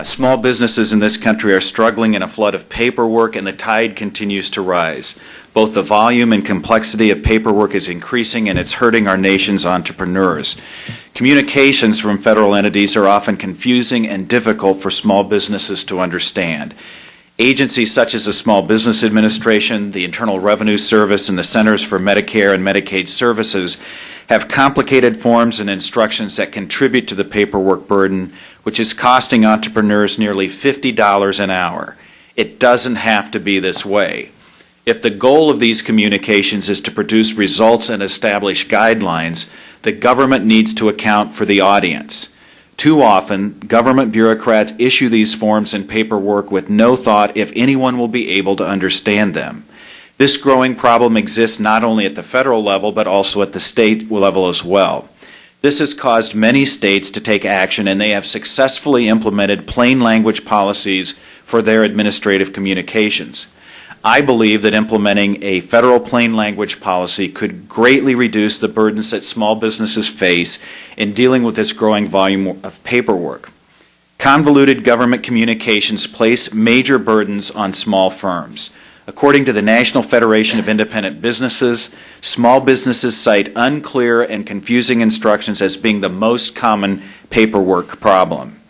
Small businesses in this country are struggling in a flood of paperwork, and the tide continues to rise. Both the volume and complexity of paperwork is increasing, and it's hurting our nation's entrepreneurs. Communications from federal entities are often confusing and difficult for small businesses to understand. Agencies such as the Small Business Administration, the Internal Revenue Service, and the Centers for Medicare and Medicaid Services have complicated forms and instructions that contribute to the paperwork burden, which is costing entrepreneurs nearly $50 an hour. It doesn't have to be this way. If the goal of these communications is to produce results and establish guidelines, the government needs to account for the audience. Too often, government bureaucrats issue these forms and paperwork with no thought if anyone will be able to understand them. This growing problem exists not only at the federal level, but also at the state level as well. This has caused many states to take action, and they have successfully implemented plain language policies for their administrative communications. I believe that implementing a federal plain language policy could greatly reduce the burdens that small businesses face in dealing with this growing volume of paperwork. Convoluted government communications place major burdens on small firms. According to the National Federation of Independent Businesses, small businesses cite unclear and confusing instructions as being the most common paperwork problem.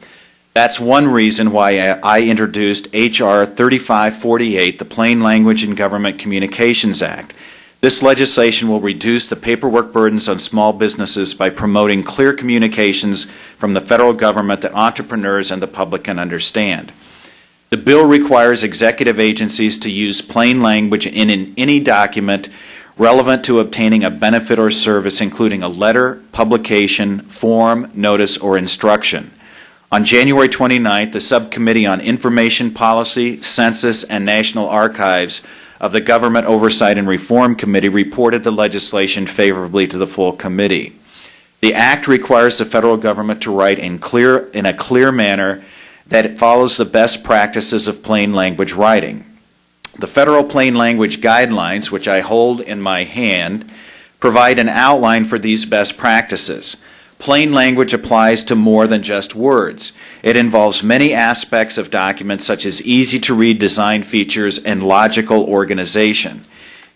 That's one reason why I introduced H.R. 3548, the Plain Language in Government Communications Act. This legislation will reduce the paperwork burdens on small businesses by promoting clear communications from the federal government that entrepreneurs and the public can understand. The bill requires executive agencies to use plain language in any document relevant to obtaining a benefit or service, including a letter, publication, form, notice, or instruction. On January 29th, the Subcommittee on Information Policy, Census, and National Archives of the Government Oversight and Reform Committee reported the legislation favorably to the full committee. The Act requires the federal government to write in a clear manner that it follows the best practices of plain language writing. The federal plain language guidelines, which I hold in my hand, provide an outline for these best practices. Plain language applies to more than just words. It involves many aspects of documents such as easy-to-read design features and logical organization.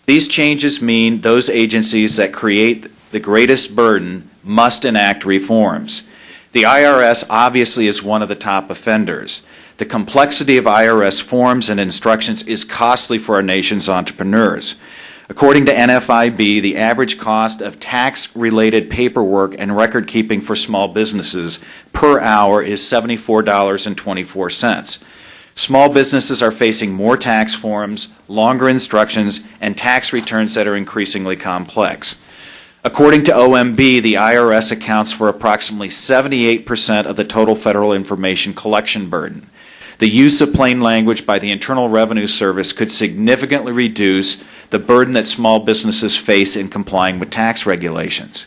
These changes mean those agencies that create the greatest burden must enact reforms. The IRS obviously is one of the top offenders. The complexity of IRS forms and instructions is costly for our nation's entrepreneurs. According to NFIB, the average cost of tax-related paperwork and record-keeping for small businesses per hour is $74.24. Small businesses are facing more tax forms, longer instructions, and tax returns that are increasingly complex. According to OMB, the IRS accounts for approximately 78% of the total federal information collection burden. The use of plain language by the Internal Revenue Service could significantly reduce the burden that small businesses face in complying with tax regulations.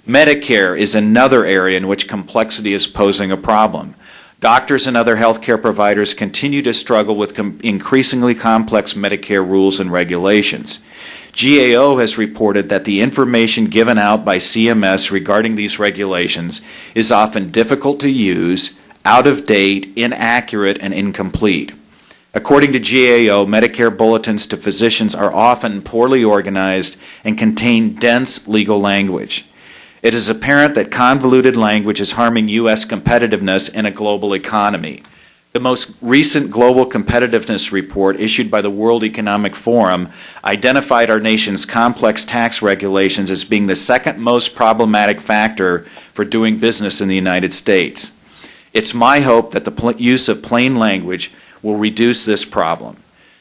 Medicare is another area in which complexity is posing a problem. Doctors and other healthcare providers continue to struggle with increasingly complex Medicare rules and regulations. GAO has reported that the information given out by CMS regarding these regulations is often difficult to use, out of date, inaccurate, and incomplete. According to GAO, Medicare bulletins to physicians are often poorly organized and contain dense legal language. It is apparent that convoluted language is harming U.S. competitiveness in a global economy. The most recent Global Competitiveness Report issued by the World Economic Forum identified our nation's complex tax regulations as being the second most problematic factor for doing business in the United States. It's my hope that the use of plain language will reduce this problem.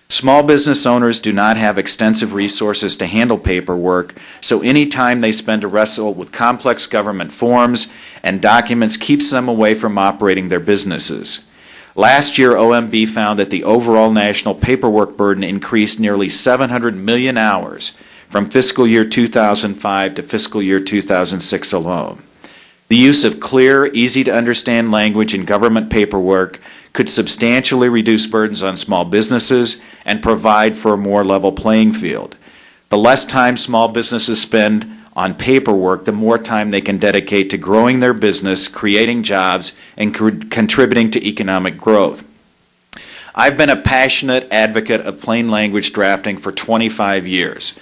Small business owners do not have extensive resources to handle paperwork, so any time they spend to wrestle with complex government forms and documents keeps them away from operating their businesses. Last year, OMB found that the overall national paperwork burden increased nearly 700 million hours from fiscal year 2005 to fiscal year 2006 alone. The use of clear, easy-to-understand language in government paperwork could substantially reduce burdens on small businesses and provide for a more level playing field. The less time small businesses spend on paperwork, the more time they can dedicate to growing their business, creating jobs, and contributing to economic growth. I've been a passionate advocate of plain language drafting for 25 years.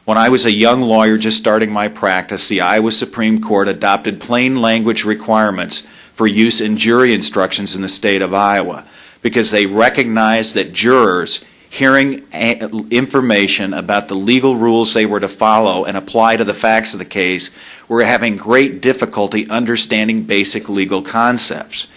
When I was a young lawyer just starting my practice, the Iowa Supreme Court adopted plain language requirements for use in jury instructions in the state of Iowa because they recognized that jurors hearing information about the legal rules they were to follow and apply to the facts of the case were having great difficulty understanding basic legal concepts.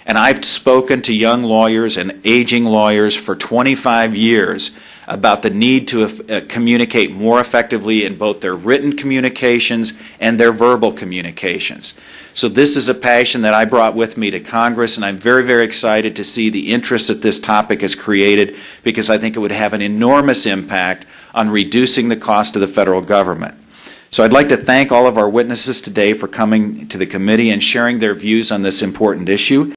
And I've spoken to young lawyers and aging lawyers for 25 years about the need to communicate more effectively in both their written communications and their verbal communications. So this is a passion that I brought with me to Congress, and I'm very, very excited to see the interest that this topic has created because I think it would have an enormous impact on reducing the cost of the federal government. So I'd like to thank all of our witnesses today for coming to the committee and sharing their views on this important issue.